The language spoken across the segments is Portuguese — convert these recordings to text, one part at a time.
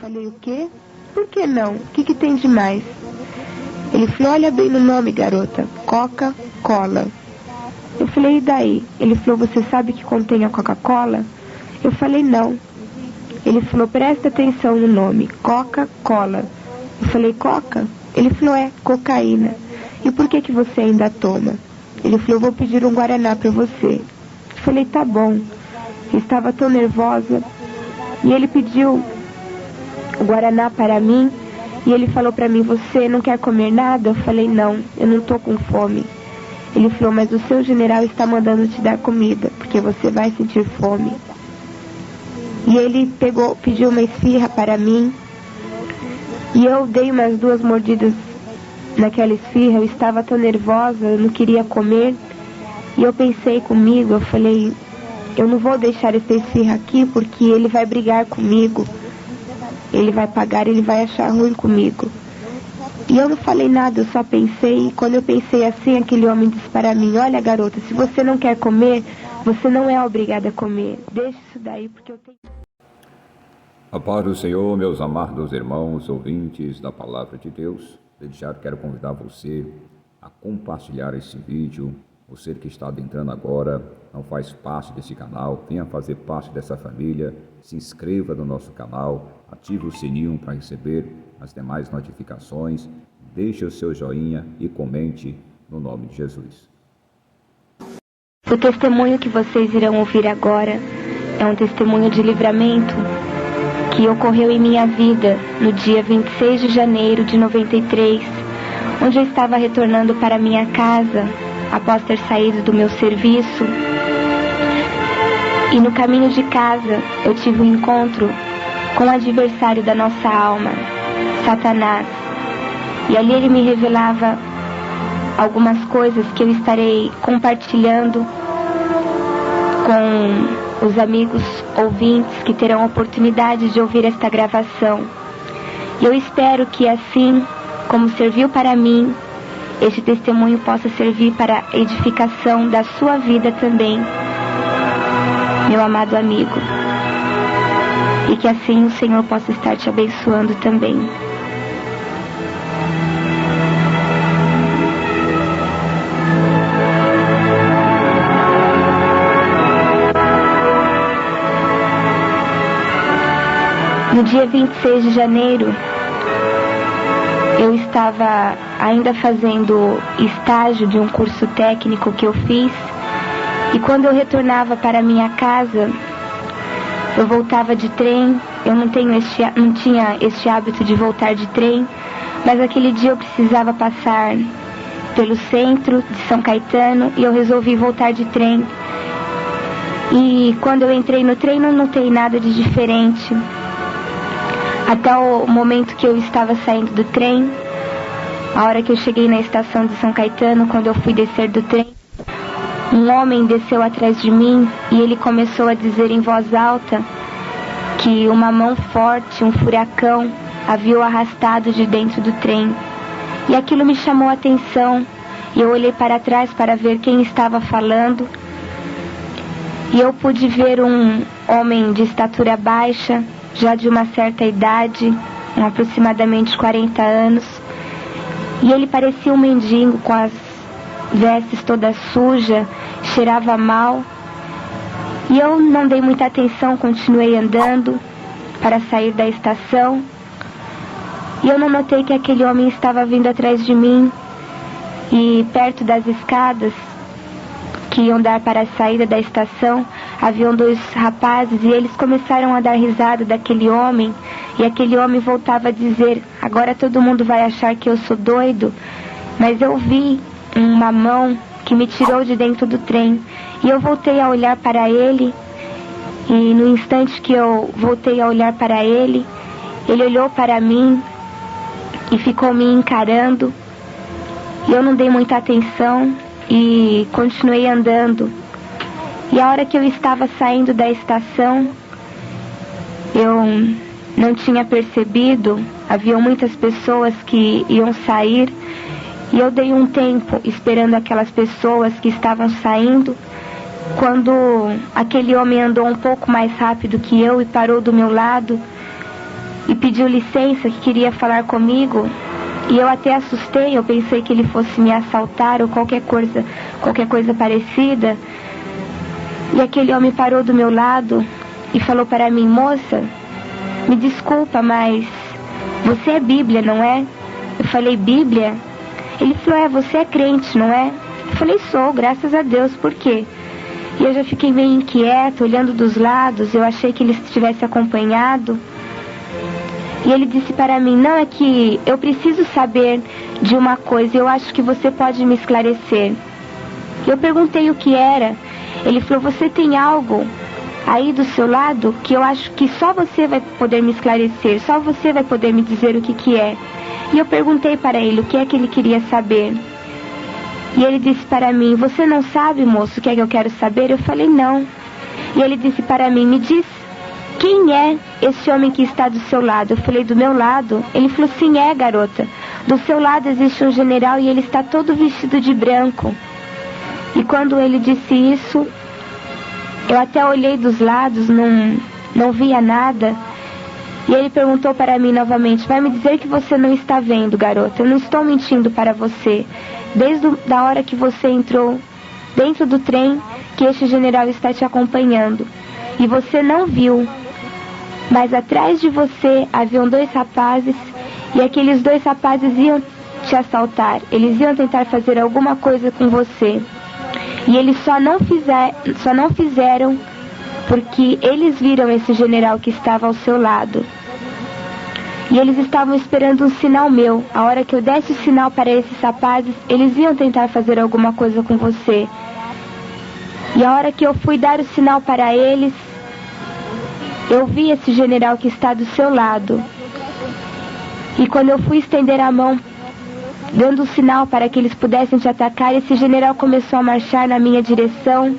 Falei, o quê? Por que não? O que tem de mais? Ele falou, olha bem no nome, garota. Coca-Cola. Eu falei, e daí? Ele falou, você sabe que contém a Coca-Cola? Eu falei, não. Ele falou, presta atenção no nome. Coca-Cola. Eu falei, Coca? Ele falou, é, cocaína. E por que você ainda toma? Ele falou, vou pedir um Guaraná pra você. Eu falei, tá bom. Eu estava tão nervosa. E ele pediu o Guaraná para mim. E ele falou pra mim, você não quer comer nada? Eu falei, não, eu não tô com fome. Ele falou, mas o seu general está mandando te dar comida, porque você vai sentir fome. E ele pediu uma esfirra para mim. E eu dei umas 2 mordidas naquela esfirra. Eu estava tão nervosa, eu não queria comer. E eu pensei comigo, eu falei, eu não vou deixar essa esfirra aqui, porque ele vai brigar comigo. Ele vai pagar, ele vai achar ruim comigo. E eu não falei nada, eu só pensei. E quando eu pensei assim, aquele homem disse para mim, olha garota, se você não quer comer, você não é obrigada a comer. Deixa isso daí, porque eu tenho... A paz do Senhor, meus amados irmãos, ouvintes da Palavra de Deus. Desde já quero convidar você a compartilhar esse vídeo. Você que está adentrando agora, não faz parte desse canal, venha fazer parte dessa família. Se inscreva no nosso canal, ative o sininho para receber as demais notificações. Deixe o seu joinha e comente no nome de Jesus. O testemunho que vocês irão ouvir agora é um testemunho de livramento que ocorreu em minha vida no dia 26 de janeiro de 93, onde eu estava retornando para minha casa após ter saído do meu serviço. E no caminho de casa eu tive um encontro com o adversário da nossa alma, Satanás. E ali ele me revelava algumas coisas que eu estarei compartilhando com os amigos ouvintes que terão a oportunidade de ouvir esta gravação. E eu espero que assim como serviu para mim, este testemunho possa servir para a edificação da sua vida também, meu amado amigo. E que assim o Senhor possa estar te abençoando também. No dia 26 de janeiro, eu estava ainda fazendo estágio de um curso técnico que eu fiz. E quando eu retornava para minha casa, eu voltava de trem. Eu não tinha este hábito de voltar de trem, mas aquele dia eu precisava passar pelo centro de São Caetano e eu resolvi voltar de trem. E quando eu entrei no trem, não notei nada de diferente. Até o momento que eu estava saindo do trem, a hora que eu cheguei na estação de São Caetano, quando eu fui descer do trem, um homem desceu atrás de mim e ele começou a dizer em voz alta que uma mão forte, um furacão, havia o arrastado de dentro do trem. E aquilo me chamou a atenção e eu olhei para trás para ver quem estava falando. E eu pude ver um homem de estatura baixa, já de uma certa idade, aproximadamente 40 anos. E ele parecia um mendigo com as vestes todas sujas, cheirava mal. E eu não dei muita atenção, continuei andando para sair da estação. E eu não notei que aquele homem estava vindo atrás de mim. E perto das escadas que iam dar para a saída da estação, haviam 2 rapazes e eles começaram a dar risada daquele homem. E aquele homem voltava a dizer, agora todo mundo vai achar que eu sou doido. Mas eu vi uma mão que me tirou de dentro do trem. E eu voltei a olhar para ele. E no instante que eu voltei a olhar para ele, ele olhou para mim e ficou me encarando. E eu não dei muita atenção e continuei andando. E a hora que eu estava saindo da estação, eu não tinha percebido, havia muitas pessoas que iam sair. E eu dei um tempo esperando aquelas pessoas que estavam saindo, quando aquele homem andou um pouco mais rápido que eu e parou do meu lado. e pediu licença, que queria falar comigo. E eu até assustei, eu pensei que ele fosse me assaltar ou qualquer coisa parecida. E aquele homem parou do meu lado e falou para mim: moça, me desculpa, mas você é Bíblia, não é? Eu falei: Bíblia? Ele falou: você é crente, não é? Eu falei: sou, graças a Deus. Por quê? E eu já fiquei meio inquieta, olhando dos lados. Eu achei que ele estivesse acompanhado. E ele disse para mim: não, é que eu preciso saber de uma coisa, eu acho que você pode me esclarecer. Eu perguntei o que era. Ele falou: você tem algo aí do seu lado que eu acho que só você vai poder me esclarecer, só você vai poder me dizer o que é. E eu perguntei para ele o que é que ele queria saber. E ele disse para mim: você não sabe, moço, o que é que eu quero saber? Eu falei: não. E ele disse para mim: me diz, quem é esse homem que está do seu lado? Eu falei: do meu lado? Ele falou: sim, é, garota. Do seu lado existe um general e ele está todo vestido de branco. E quando ele disse isso, eu até olhei dos lados, não via nada. E ele perguntou para mim novamente: vai me dizer que você não está vendo, garota? Eu não estou mentindo para você. Desde a hora que você entrou dentro do trem, que este general está te acompanhando. E você não viu. Mas atrás de você haviam 2 rapazes, e aqueles 2 rapazes iam te assaltar. Eles iam tentar fazer alguma coisa com você. E eles só não fizeram porque eles viram esse general que estava ao seu lado. E eles estavam esperando um sinal meu. A hora que eu desse o sinal para esses rapazes, eles iam tentar fazer alguma coisa com você. E a hora que eu fui dar o sinal para eles, eu vi esse general que está do seu lado. E quando eu fui estender a mão, dando um sinal para que eles pudessem te atacar, esse general começou a marchar na minha direção.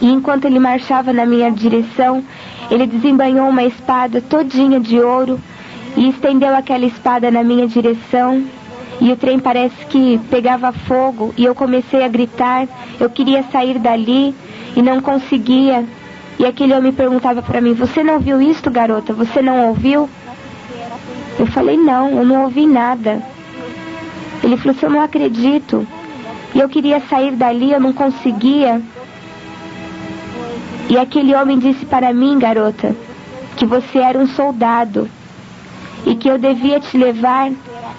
E enquanto ele marchava na minha direção, ele desembainhou uma espada todinha de ouro e estendeu aquela espada na minha direção. E o trem parece que pegava fogo e eu comecei a gritar. Eu queria sair dali e não conseguia. E aquele homem perguntava para mim: você não viu isto, garota? Você não ouviu? Eu falei: não, eu não ouvi nada. Ele falou: eu não acredito. E eu queria sair dali, eu não conseguia. E aquele homem disse para mim: garota, que você era um soldado e que eu devia te levar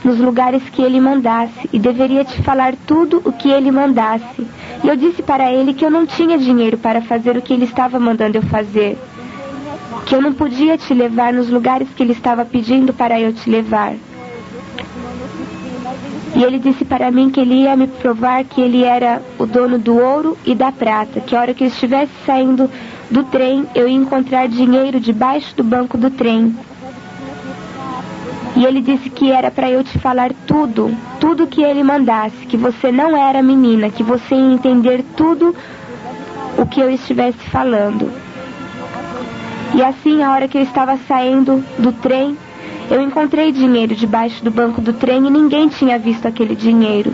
nos lugares que ele mandasse e deveria te falar tudo o que ele mandasse. E eu disse para ele que eu não tinha dinheiro para fazer o que ele estava mandando eu fazer, que eu não podia te levar nos lugares que ele estava pedindo para eu te levar. E ele disse para mim que ele ia me provar que ele era o dono do ouro e da prata, que a hora que eu estivesse saindo do trem, eu ia encontrar dinheiro debaixo do banco do trem. E ele disse que era para eu te falar tudo que ele mandasse, que você não era menina, que você ia entender tudo o que eu estivesse falando. E assim, a hora que eu estava saindo do trem, eu encontrei dinheiro debaixo do banco do trem e ninguém tinha visto aquele dinheiro.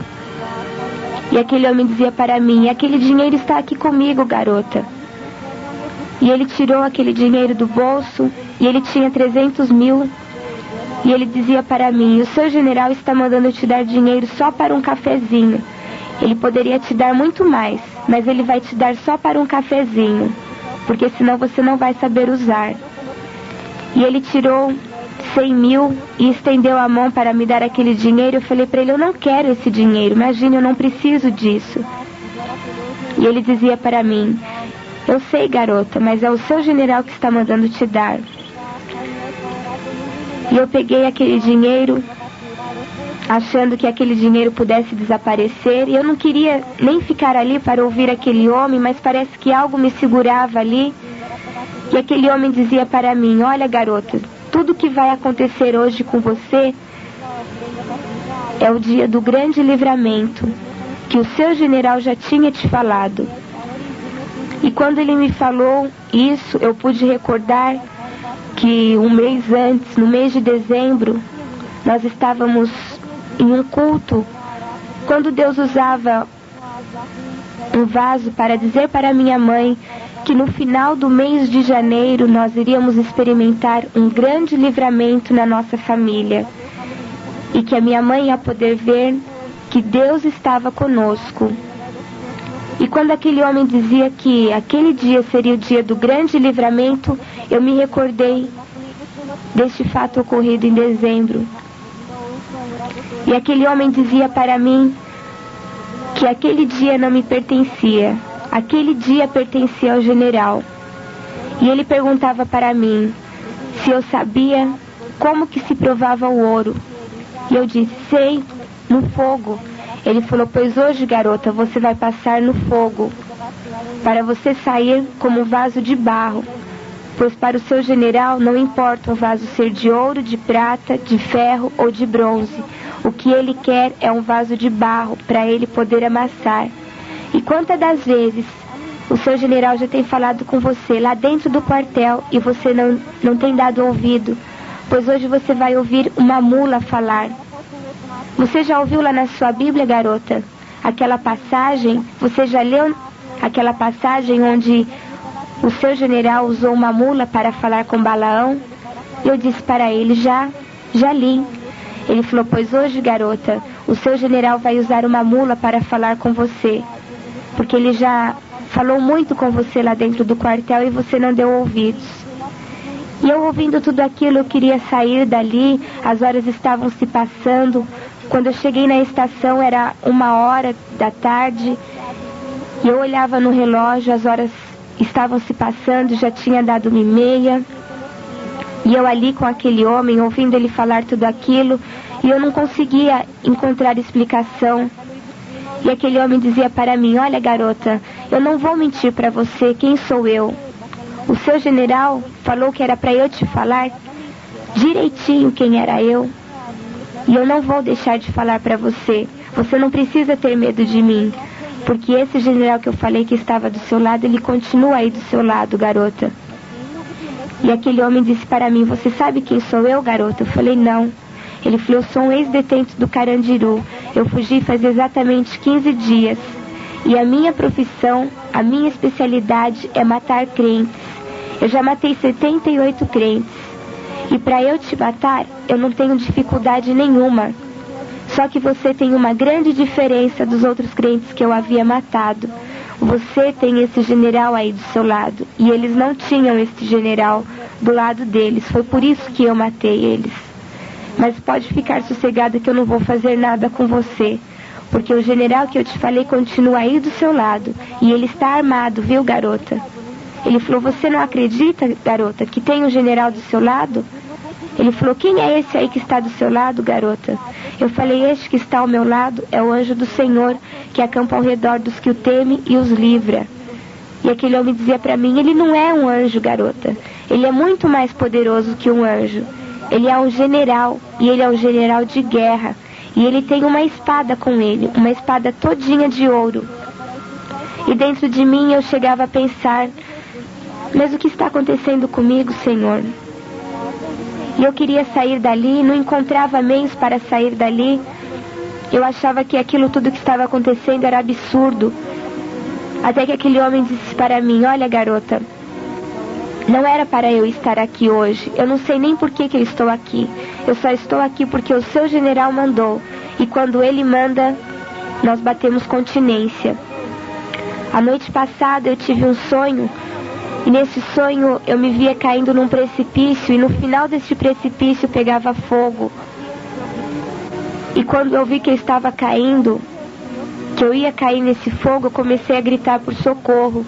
E aquele homem dizia para mim: aquele dinheiro está aqui comigo, garota. E ele tirou aquele dinheiro do bolso e ele tinha 300 mil. E ele dizia para mim: o seu general está mandando eu te dar dinheiro só para um cafezinho. Ele poderia te dar muito mais, mas ele vai te dar só para um cafezinho, porque senão você não vai saber usar. E ele tirou 100 mil e estendeu a mão para me dar aquele dinheiro. Eu falei para ele: eu não quero esse dinheiro, imagine, eu não preciso disso. E ele dizia para mim: eu sei, garota, mas é o seu general que está mandando te dar. E eu peguei aquele dinheiro, achando que aquele dinheiro pudesse desaparecer. E eu não queria nem ficar ali para ouvir aquele homem, mas parece que algo me segurava ali. E aquele homem dizia para mim: olha, garota, tudo que vai acontecer hoje com você é o dia do grande livramento, que o seu general já tinha te falado. E quando ele me falou isso, eu pude recordar que um mês antes, no mês de dezembro, nós estávamos em um culto, quando Deus usava um vaso para dizer para minha mãe que no final do mês de janeiro nós iríamos experimentar um grande livramento na nossa família e que a minha mãe ia poder ver que Deus estava conosco. E quando aquele homem dizia que aquele dia seria o dia do grande livramento, eu me recordei deste fato ocorrido em dezembro. E aquele homem dizia para mim que aquele dia não me pertencia. Aquele dia pertencia ao general. E ele perguntava para mim se eu sabia como que se provava o ouro. E eu disse, sei, no fogo. Ele falou, pois hoje, garota, você vai passar no fogo, para você sair como um vaso de barro. Pois para o seu general não importa o vaso ser de ouro, de prata, de ferro ou de bronze. O que ele quer é um vaso de barro para ele poder amassar. E quantas das vezes o seu general já tem falado com você lá dentro do quartel e você não tem dado ouvido? Pois hoje você vai ouvir uma mula falar. Você já ouviu lá na sua Bíblia, garota, aquela passagem? Você já leu aquela passagem onde o seu general usou uma mula para falar com Balaão? Eu disse para ele, já li. Ele falou, pois hoje, garota, o seu general vai usar uma mula para falar com você. Porque ele já falou muito com você lá dentro do quartel e você não deu ouvidos. E eu ouvindo tudo aquilo, eu queria sair dali, as horas estavam se passando. Quando eu cheguei na estação era 13h, e eu olhava no relógio, as horas estavam se passando, já tinha dado 1h30. E eu ali com aquele homem, ouvindo ele falar tudo aquilo, e eu não conseguia encontrar explicação. E aquele homem dizia para mim, olha garota, eu não vou mentir para você, quem sou eu? O seu general falou que era para eu te falar direitinho quem era eu. E eu não vou deixar de falar para você. Você não precisa ter medo de mim. Porque esse general que eu falei que estava do seu lado, ele continua aí do seu lado, garota. E aquele homem disse para mim, você sabe quem sou eu, garota? Eu falei, não. Ele falou, eu sou um ex-detento do Carandiru. Eu fugi faz exatamente 15 dias. E a minha profissão, a minha especialidade é matar crentes. Eu já matei 78 crentes. E para eu te matar, eu não tenho dificuldade nenhuma. Só que você tem uma grande diferença dos outros crentes que eu havia matado. Você tem esse general aí do seu lado. E eles não tinham esse general do lado deles. Foi por isso que eu matei eles. Mas pode ficar sossegada que eu não vou fazer nada com você. Porque o general que eu te falei continua aí do seu lado. E ele está armado, viu, garota? Ele falou, você não acredita, garota, que tem um general do seu lado? Ele falou, quem é esse aí que está do seu lado, garota? Eu falei, este que está ao meu lado é o anjo do Senhor, que acampa ao redor dos que o temem e os livra. E aquele homem dizia para mim, ele não é um anjo, garota. Ele é muito mais poderoso que um anjo. Ele é um general, e ele é um general de guerra. E ele tem uma espada com ele, uma espada todinha de ouro. E dentro de mim eu chegava a pensar, mas o que está acontecendo comigo, Senhor? E eu queria sair dali, não encontrava meios para sair dali. Eu achava que aquilo tudo que estava acontecendo era absurdo. Até que aquele homem disse para mim, olha garota, não era para eu estar aqui hoje. Eu não sei nem por que eu estou aqui. Eu só estou aqui porque o seu general mandou. E quando ele manda, nós batemos continência. A noite passada eu tive um sonho. E nesse sonho eu me via caindo num precipício. E no final desse precipício pegava fogo. E quando eu vi que eu estava caindo, que eu ia cair nesse fogo, eu comecei a gritar por socorro.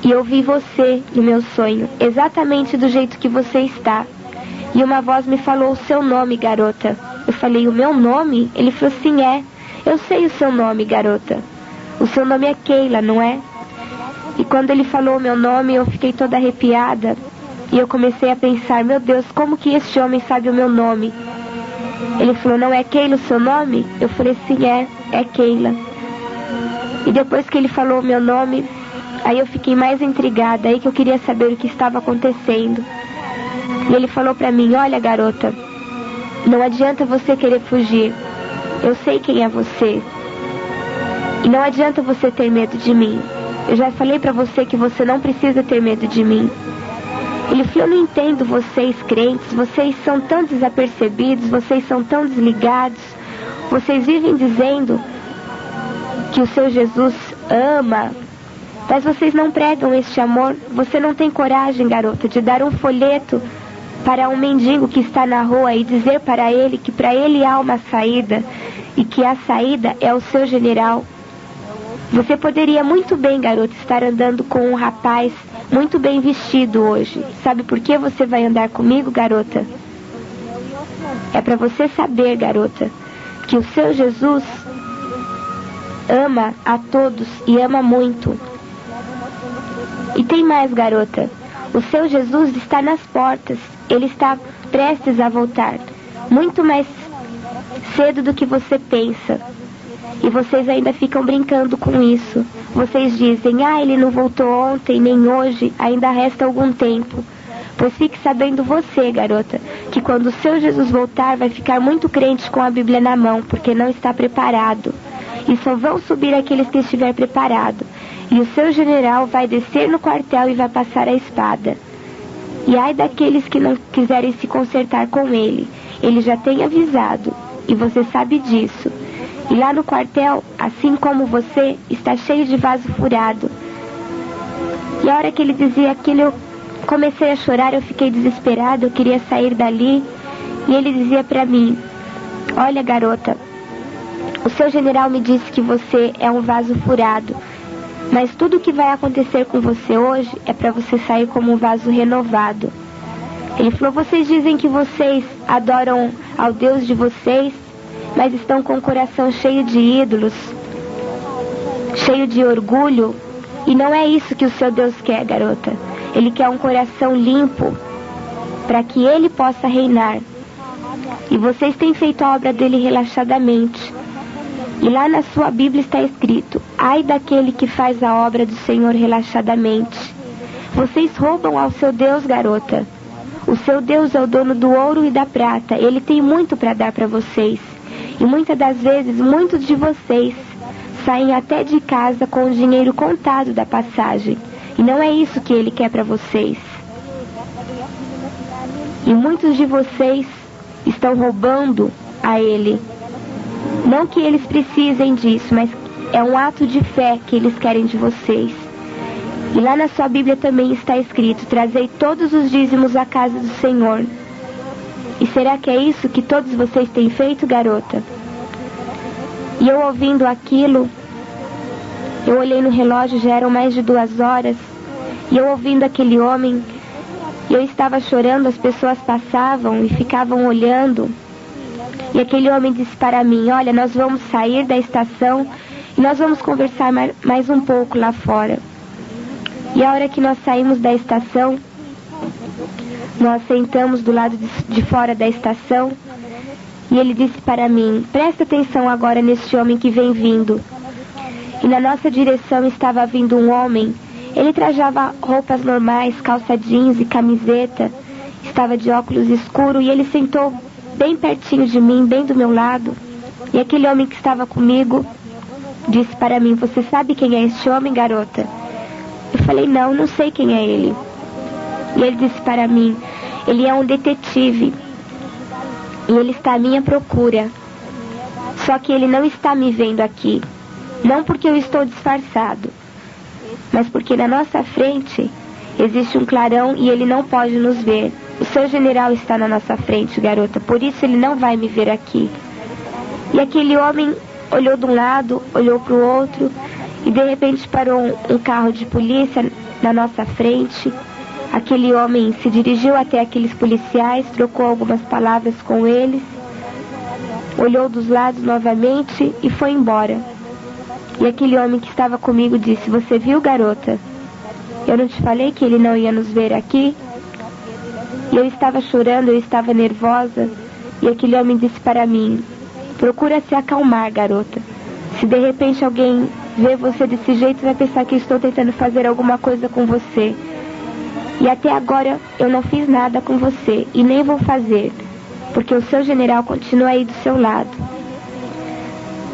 E eu vi você no meu sonho, exatamente do jeito que você está. E uma voz me falou o seu nome, garota. Eu falei, o meu nome? Ele falou, sim, é. Eu sei o seu nome, garota. O seu nome é Keila, não é? E quando ele falou o meu nome, eu fiquei toda arrepiada. E eu comecei a pensar, meu Deus, como que este homem sabe o meu nome? Ele falou, não é Keila o seu nome? Eu falei, sim, é Keila. E depois que ele falou o meu nome, aí eu fiquei mais intrigada, aí que eu queria saber o que estava acontecendo. E ele falou pra mim, olha garota, não adianta você querer fugir. Eu sei quem é você. E não adianta você ter medo de mim. Eu já falei para você que você não precisa ter medo de mim. Ele falou, eu não entendo vocês crentes, vocês são tão desapercebidos, vocês são tão desligados, vocês vivem dizendo que o seu Jesus ama, mas vocês não pregam este amor. Você não tem coragem, garota, de dar um folheto para um mendigo que está na rua e dizer para ele que para ele há uma saída e que a saída é o seu general. Você poderia muito bem, garota, estar andando com um rapaz muito bem vestido hoje. Sabe por que você vai andar comigo, garota? É para você saber, garota, que o seu Jesus ama a todos e ama muito. E tem mais, garota. O seu Jesus está nas portas. Ele está prestes a voltar. Muito mais cedo do que você pensa. E vocês ainda ficam brincando com isso. Vocês dizem, ele não voltou ontem, nem hoje, ainda resta algum tempo. Pois fique sabendo você, garota, que quando o seu Jesus voltar, vai ficar muito crente com a Bíblia na mão, porque não está preparado. E só vão subir aqueles que estiver preparado. E o seu general vai descer no quartel e vai passar a espada. E ai daqueles que não quiserem se consertar com ele. Ele já tem avisado, e você sabe disso. E lá no quartel, assim como você, está cheio de vaso furado. E a hora que ele dizia aquilo, eu comecei a chorar, eu fiquei desesperada, eu queria sair dali. E ele dizia para mim, olha, garota, o seu general me disse que você é um vaso furado, mas tudo o que vai acontecer com você hoje é para você sair como um vaso renovado. Ele falou, vocês dizem que vocês adoram ao Deus de vocês, mas estão com o coração cheio de ídolos, cheio de orgulho, e não é isso que o seu Deus quer, garota. Ele quer um coração limpo, para que ele possa reinar. E vocês têm feito a obra dele relaxadamente. E lá na sua Bíblia está escrito, ai daquele que faz a obra do Senhor relaxadamente. Vocês roubam ao seu Deus, garota. O seu Deus é o dono do ouro e da prata. Ele tem muito para dar para vocês. E muitas das vezes, muitos de vocês saem até de casa com o dinheiro contado da passagem. E não é isso que ele quer para vocês. E muitos de vocês estão roubando a ele. Não que eles precisem disso, mas é um ato de fé que eles querem de vocês. E lá na sua Bíblia também está escrito, trazei todos os dízimos à casa do Senhor. E será que é isso que todos vocês têm feito, garota? E eu ouvindo aquilo, eu olhei no relógio, já eram mais de 2 horas, e eu ouvindo aquele homem, eu estava chorando, as pessoas passavam e ficavam olhando. E aquele homem disse para mim, olha, nós vamos sair da estação e nós vamos conversar mais um pouco lá fora. E a hora que nós saímos da estação, nós sentamos do lado de fora da estação e ele disse para mim, presta atenção agora neste homem que vem vindo. E na nossa direção estava vindo um homem, ele trajava roupas normais, calça jeans e camiseta, estava de óculos escuros e ele sentou bem pertinho de mim, bem do meu lado. E aquele homem que estava comigo disse para mim, você sabe quem é este homem, garota? Eu falei, não sei quem é ele. E ele disse para mim, ele é um detetive e ele está à minha procura. Só que ele não está me vendo aqui. Não porque eu estou disfarçado, mas porque na nossa frente existe um clarão e ele não pode nos ver. O seu general está na nossa frente, garota, por isso ele não vai me ver aqui. E aquele homem olhou de um lado, olhou para o outro, e de repente parou um carro de polícia na nossa frente. Aquele homem se dirigiu até aqueles policiais, trocou algumas palavras com eles, olhou dos lados novamente e foi embora. E aquele homem que estava comigo disse, você viu, garota? Eu não te falei que ele não ia nos ver aqui? E eu estava chorando, eu estava nervosa, e aquele homem disse para mim, procura se acalmar, garota. Se de repente alguém vê você desse jeito, vai pensar que estou tentando fazer alguma coisa com você. E até agora eu não fiz nada com você, e nem vou fazer, porque o seu general continua aí do seu lado.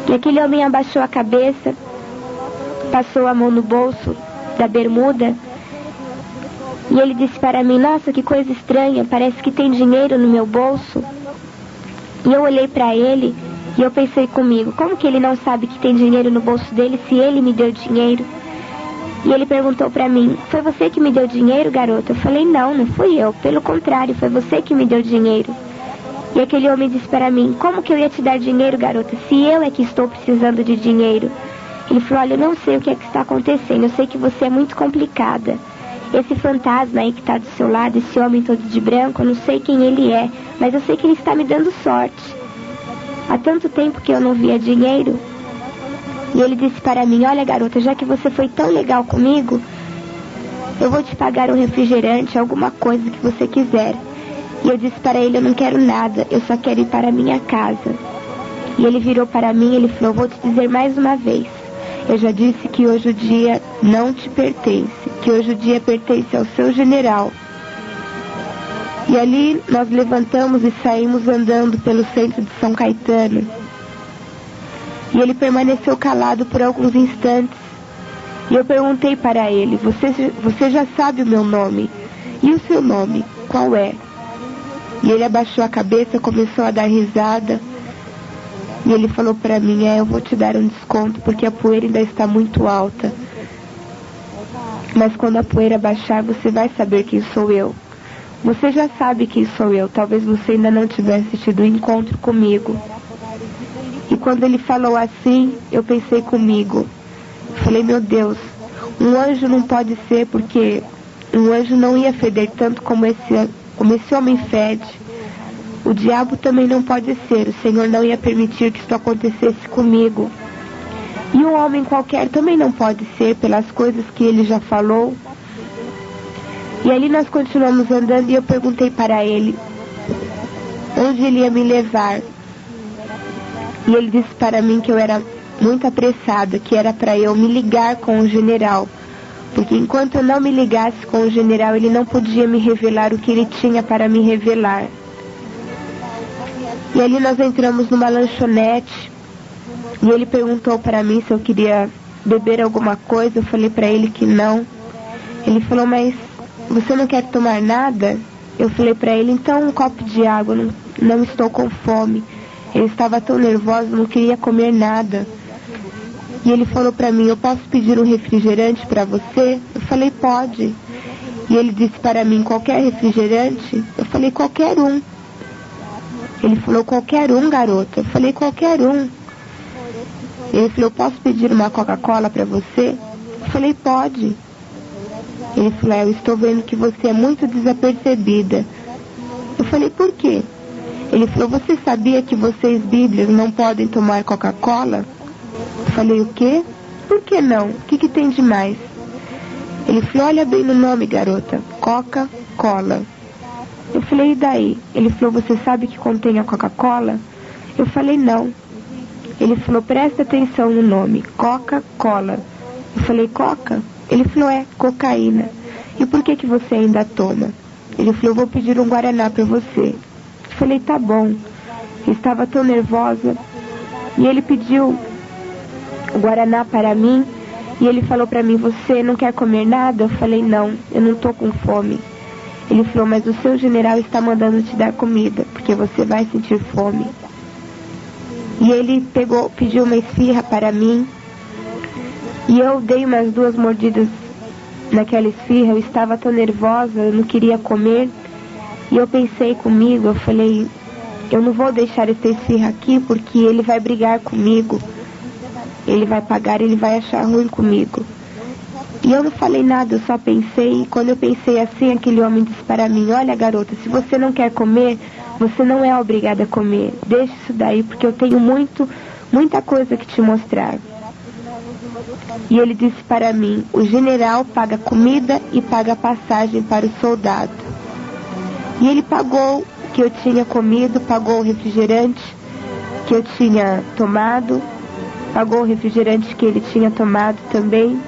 E aquele homem abaixou a cabeça, passou a mão no bolso da bermuda e ele disse para mim: nossa, que coisa estranha, parece que tem dinheiro no meu bolso. E eu olhei para ele e eu pensei comigo: como que ele não sabe que tem dinheiro no bolso dele se ele me deu dinheiro? E ele perguntou para mim: foi você que me deu dinheiro, garota? Eu falei: não, não fui eu, pelo contrário, foi você que me deu dinheiro. E aquele homem disse para mim: como que eu ia te dar dinheiro, garota, se eu é que estou precisando de dinheiro? Ele falou: olha, eu não sei o que é que está acontecendo, eu sei que você é muito complicada. Esse fantasma aí que está do seu lado, esse homem todo de branco, eu não sei quem ele é, mas eu sei que ele está me dando sorte. Há tanto tempo que eu não via dinheiro. E ele disse para mim: olha, garota, já que você foi tão legal comigo, eu vou te pagar um refrigerante, alguma coisa que você quiser. E eu disse para ele: eu não quero nada, eu só quero ir para a minha casa. E ele virou para mim e ele falou: vou te dizer mais uma vez, eu já disse que hoje o dia não te pertence, que hoje o dia pertence ao seu general. E ali nós levantamos e saímos andando pelo centro de São Caetano. E ele permaneceu calado por alguns instantes. E eu perguntei para ele: você já sabe o meu nome? E o seu nome, qual é? E ele abaixou a cabeça, começou a dar risada. E ele falou para mim: eu vou te dar um desconto porque a poeira ainda está muito alta. Mas quando a poeira baixar, você vai saber quem sou eu. Você já sabe quem sou eu, talvez você ainda não tivesse tido um encontro comigo. E quando ele falou assim, eu pensei comigo. Falei: meu Deus, um anjo não pode ser, porque um anjo não ia feder tanto como esse homem fede. O diabo também não pode ser, o Senhor não ia permitir que isso acontecesse comigo. E um homem qualquer também não pode ser, pelas coisas que ele já falou. E ali nós continuamos andando e eu perguntei para ele onde ele ia me levar. E ele disse para mim que eu era muito apressada, que era para eu me ligar com o general, porque enquanto eu não me ligasse com o general, ele não podia me revelar o que ele tinha para me revelar. E ali nós entramos numa lanchonete e ele perguntou para mim se eu queria beber alguma coisa. Eu falei para ele que não. Ele falou: mas você não quer tomar nada? Eu falei para ele: então um copo de água, não estou com fome. Ele estava tão nervoso, não queria comer nada. E ele falou para mim: eu posso pedir um refrigerante para você? Eu falei: pode. E ele disse para mim: qualquer refrigerante? Eu falei: qualquer um. Ele falou: qualquer um, garota? Eu falei: qualquer um. Ele falou: eu posso pedir uma Coca-Cola para você? Eu falei: pode. Ele falou: eu estou vendo que você é muito desapercebida. Eu falei: por quê? Ele falou: você sabia que vocês, bíblias, não podem tomar Coca-Cola? Eu falei: o quê? Por que não? O que tem de mais? Ele falou: olha bem no nome, garota, Coca-Cola. Eu falei: e daí? Ele falou: você sabe que contém a Coca-Cola? Eu falei: não. Ele falou: presta atenção no nome, Coca-Cola. Eu falei: coca? Ele falou: é, cocaína. E por que você ainda toma? Ele falou: eu vou pedir um Guaraná para você. Eu falei: tá bom. Eu estava tão nervosa. E ele pediu o Guaraná para mim. E ele falou para mim: você não quer comer nada? Eu falei: não, eu não estou com fome. Ele falou: mas o seu general está mandando te dar comida, porque você vai sentir fome. E ele pediu uma esfirra para mim. E eu dei umas 2 mordidas naquela esfirra. Eu estava tão nervosa, eu não queria comer. E eu pensei comigo, eu falei: eu não vou deixar essa esfirra aqui, porque ele vai brigar comigo. Ele vai pagar, ele vai achar ruim comigo. E eu não falei nada, eu só pensei. E quando eu pensei assim, aquele homem disse para mim: olha, garota, se você não quer comer, você não é obrigada a comer. Deixa isso daí, porque eu tenho muita coisa que te mostrar. E ele disse para mim: o general paga comida e paga passagem para o soldado. E ele pagou o que eu tinha comido, pagou o refrigerante que eu tinha tomado, pagou o refrigerante que ele tinha tomado também,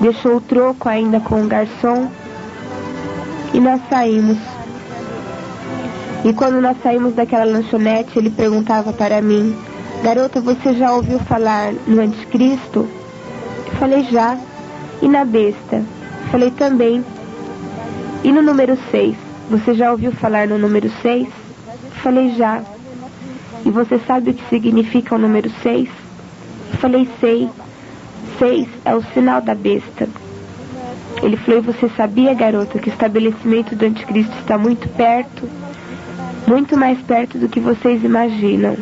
deixou o troco ainda com o garçom, e nós saímos. E quando nós saímos daquela lanchonete, ele perguntava para mim: garota, você já ouviu falar no anticristo? Falei, já. E na besta? Falei, também. E no número 6? Você já ouviu falar no número 6? Falei, já. E você sabe o que significa o número 6? Falei, sei. 6 é o sinal da besta. Ele falou, e você sabia, garota, que o estabelecimento do anticristo está muito perto? Muito mais perto do que vocês imaginam.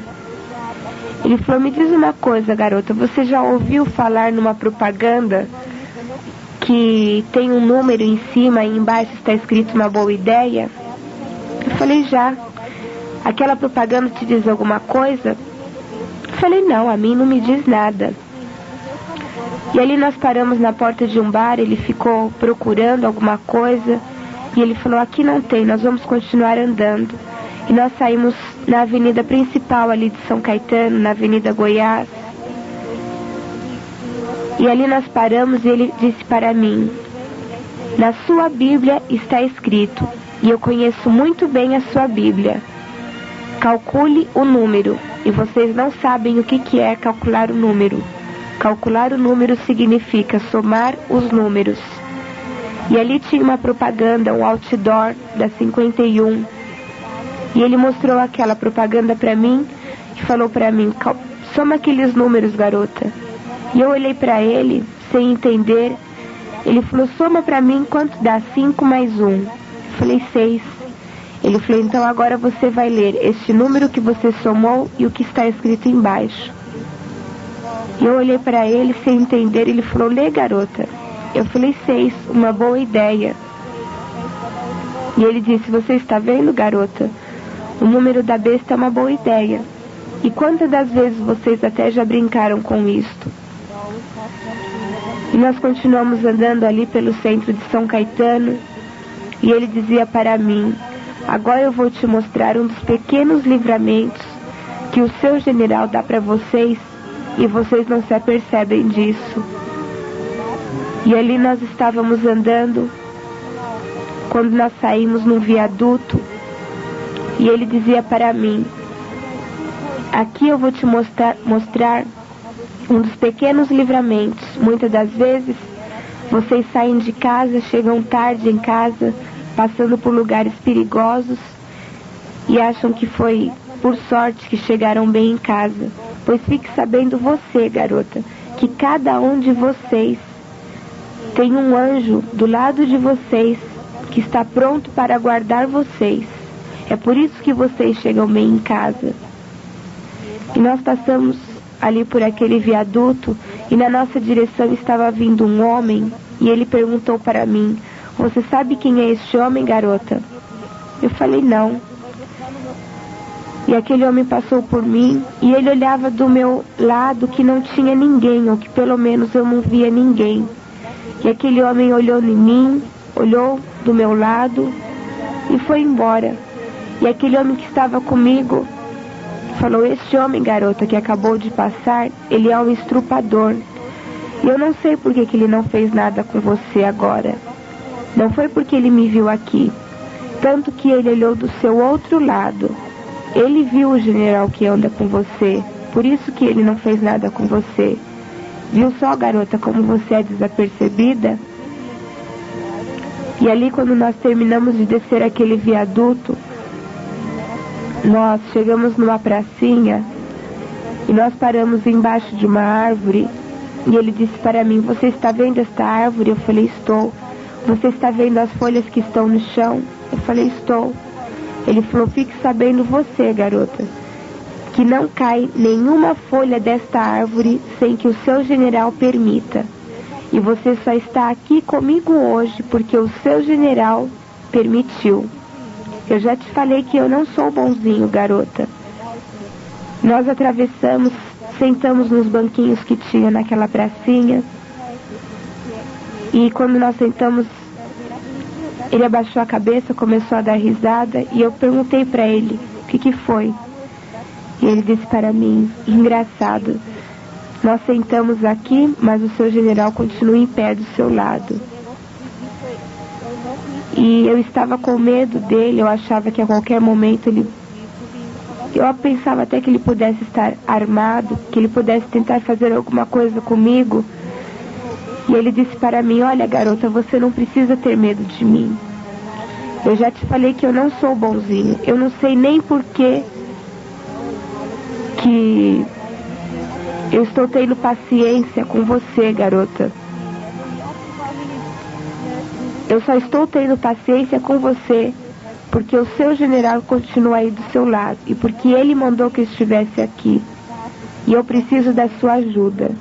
Ele falou, me diz uma coisa, garota, você já ouviu falar numa propaganda que tem um número em cima e embaixo está escrito uma boa ideia? Eu falei, já. Aquela propaganda te diz alguma coisa? Eu falei, não, a mim não me diz nada. E ali nós paramos na porta de um bar, ele ficou procurando alguma coisa e ele falou, aqui não tem, nós vamos continuar andando. E nós saímos na avenida principal ali de São Caetano, na Avenida Goiás. E ali nós paramos e ele disse para mim, na sua Bíblia está escrito, e eu conheço muito bem a sua Bíblia, calcule o número. E vocês não sabem o que é calcular o número. Calcular o número significa somar os números. E ali tinha uma propaganda, um outdoor da 51. E ele mostrou aquela propaganda para mim e falou para mim, soma aqueles números, garota. E eu olhei para ele, sem entender. Ele falou, soma para mim quanto dá 5 mais 1. Eu falei, 6. Ele falou, então agora você vai ler este número que você somou e o que está escrito embaixo. E eu olhei para ele sem entender, ele falou, lê, garota. Eu falei, 6, uma boa ideia. E ele disse, você está vendo, garota? O número da besta é uma boa ideia. E quantas das vezes vocês até já brincaram com isto? E nós continuamos andando ali pelo centro de São Caetano, e ele dizia para mim, agora eu vou te mostrar um dos pequenos livramentos que o seu general dá para vocês, e vocês não se apercebem disso. E ali nós estávamos andando, quando nós saímos num viaduto, e ele dizia para mim, aqui eu vou te mostrar um dos pequenos livramentos. Muitas das vezes, vocês saem de casa, chegam tarde em casa, passando por lugares perigosos, e acham que foi por sorte que chegaram bem em casa. Pois fique sabendo você, garota, que cada um de vocês tem um anjo do lado de vocês que está pronto para guardar vocês. É por isso que vocês chegam bem em casa. E nós passamos ali por aquele viaduto e na nossa direção estava vindo um homem e ele perguntou para mim, você sabe quem é este homem, garota? Eu falei, não. E aquele homem passou por mim e ele olhava do meu lado que não tinha ninguém, ou que pelo menos eu não via ninguém. E aquele homem olhou em mim, olhou do meu lado e foi embora. E aquele homem que estava comigo falou, este homem, garota, que acabou de passar, ele é um estrupador. E eu não sei por que ele não fez nada com você agora. Não foi porque ele me viu aqui. Tanto que ele olhou do seu outro lado. Ele viu o general que anda com você, por isso que ele não fez nada com você. Viu só, garota, como você é desapercebida? E ali, quando nós terminamos de descer aquele viaduto, nós chegamos numa pracinha e nós paramos embaixo de uma árvore e ele disse para mim, você está vendo esta árvore? Eu falei, estou. Você está vendo as folhas que estão no chão? Eu falei, estou. Ele falou, fique sabendo você, garota, que não cai nenhuma folha desta árvore sem que o seu general permita. E você só está aqui comigo hoje porque o seu general permitiu. Eu já te falei que eu não sou bonzinho, garota. Nós atravessamos, sentamos nos banquinhos que tinha naquela pracinha. E quando nós sentamos, ele abaixou a cabeça, começou a dar risada e eu perguntei para ele o que foi. E ele disse para mim, engraçado, nós sentamos aqui, mas o seu general continua em pé do seu lado. E eu estava com medo dele, eu achava que a qualquer momento eu pensava até que ele pudesse estar armado, que ele pudesse tentar fazer alguma coisa comigo. E ele disse para mim: olha, garota, você não precisa ter medo de mim. Eu já te falei que eu não sou bonzinho. Eu não sei nem por que eu estou tendo paciência com você, garota. Eu só estou tendo paciência com você porque o seu general continua aí do seu lado e porque ele mandou que eu estivesse aqui. E eu preciso da sua ajuda.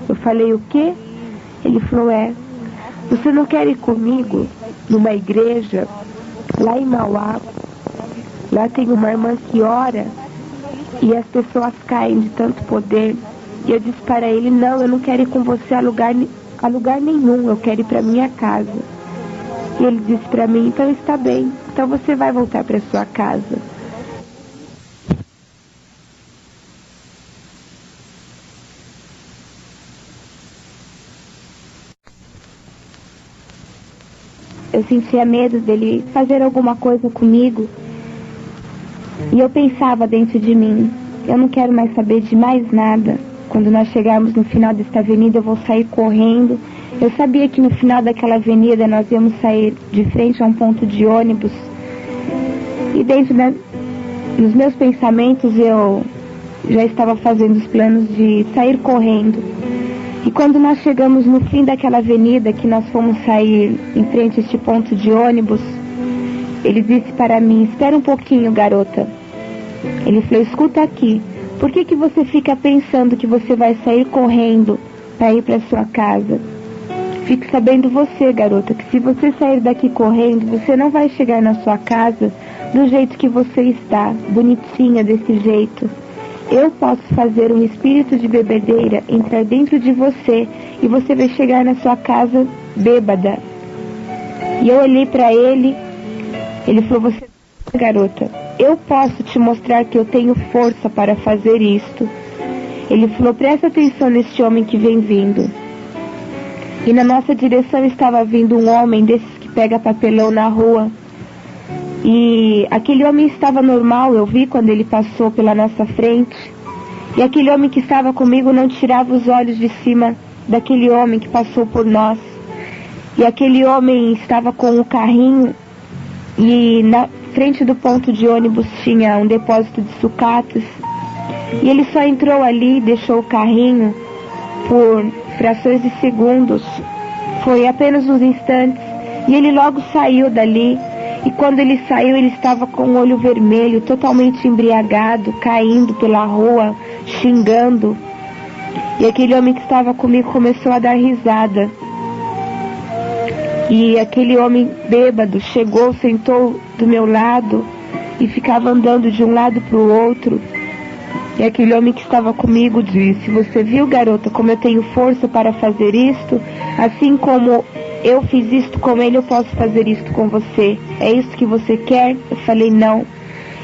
Eu falei: o quê? Ele falou: você não quer ir comigo numa igreja lá em Mauá? Lá tem uma irmã que ora e as pessoas caem de tanto poder. E eu disse para ele: não, eu não quero ir com você a lugar nenhum, eu quero ir para minha casa. E ele disse para mim: então está bem, então você vai voltar para sua casa. Eu sentia medo dele fazer alguma coisa comigo. E eu pensava dentro de mim: eu não quero mais saber de mais nada. Quando nós chegarmos no final desta avenida, eu vou sair correndo. Eu sabia que no final daquela avenida nós íamos sair de frente a um ponto de ônibus. E dentro nos meus pensamentos eu já estava fazendo os planos de sair correndo. E quando nós chegamos no fim daquela avenida, que nós fomos sair em frente a este ponto de ônibus, ele disse para mim: espera um pouquinho, garota. Ele falou: escuta aqui, por que você fica pensando que você vai sair correndo para ir para sua casa? Fique sabendo você, garota, que se você sair daqui correndo, você não vai chegar na sua casa do jeito que você está, bonitinha desse jeito. Eu posso fazer um espírito de bebedeira entrar dentro de você e você vai chegar na sua casa bêbada. E eu olhei para ele, ele falou: você, garota, eu posso te mostrar que eu tenho força para fazer isto. Ele falou: presta atenção neste homem que vem vindo. E na nossa direção estava vindo um homem desses que pega papelão na rua. E aquele homem estava normal, eu vi quando ele passou pela nossa frente. E aquele homem que estava comigo não tirava os olhos de cima daquele homem que passou por nós. E aquele homem estava com o carrinho e na frente do ponto de ônibus tinha um depósito de sucatas. E ele só entrou ali, deixou o carrinho por frações de segundos. Foi apenas uns instantes. E ele logo saiu dali. E quando ele saiu, ele estava com o olho vermelho, totalmente embriagado, caindo pela rua, xingando. E aquele homem que estava comigo começou a dar risada. E aquele homem bêbado chegou, sentou do meu lado e ficava andando de um lado para o outro. E aquele homem que estava comigo disse: você viu, garota, como eu tenho força para fazer isto? Assim como eu fiz isto com ele, eu posso fazer isto com você. É isso que você quer? Eu falei: não.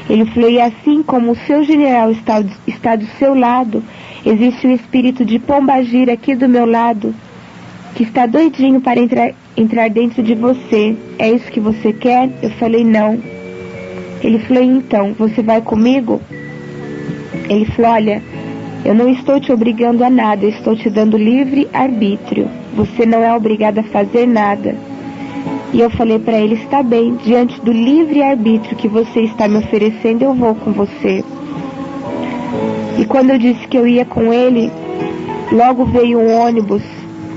Ele falou: e assim como o seu general está do seu lado, existe o espírito de Pombagira aqui do meu lado, que está doidinho para entrar dentro de você. É isso que você quer? Eu falei: não. Ele falou: então, você vai comigo? Ele falou: olha, eu não estou te obrigando a nada, eu estou te dando livre arbítrio. Você não é obrigada a fazer nada. E eu falei para ele: está bem, diante do livre arbítrio que você está me oferecendo, eu vou com você. E quando eu disse que eu ia com ele, logo veio um ônibus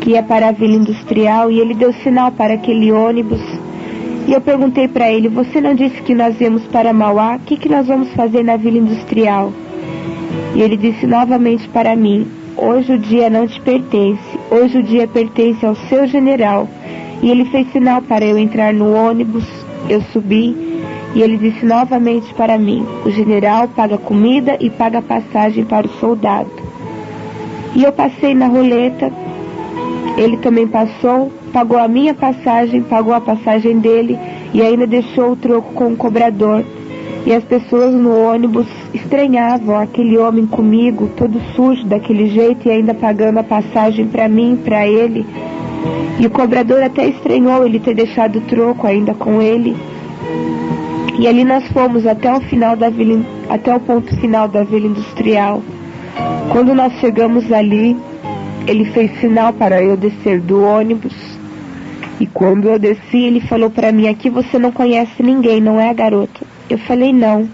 que ia para a Vila Industrial e ele deu sinal para aquele ônibus. E eu perguntei para ele: você não disse que nós íamos para Mauá? O que nós vamos fazer na Vila Industrial? E ele disse novamente para mim: hoje o dia não te pertence, hoje o dia pertence ao seu general. E ele fez sinal para eu entrar no ônibus, eu subi e ele disse novamente para mim: o general paga comida e paga passagem para o soldado. E eu passei na roleta, ele também passou, pagou a minha passagem, pagou a passagem dele e ainda deixou o troco com o cobrador. E as pessoas no ônibus estranhavam aquele homem comigo, todo sujo daquele jeito e ainda pagando a passagem para mim, para ele. E o cobrador até estranhou ele ter deixado o troco ainda com ele. E ali nós fomos até o ponto final da Vila Industrial. Quando nós chegamos ali, ele fez sinal para eu descer do ônibus. E quando eu desci, ele falou para mim: aqui você não conhece ninguém, não é, garota? Eu falei: não.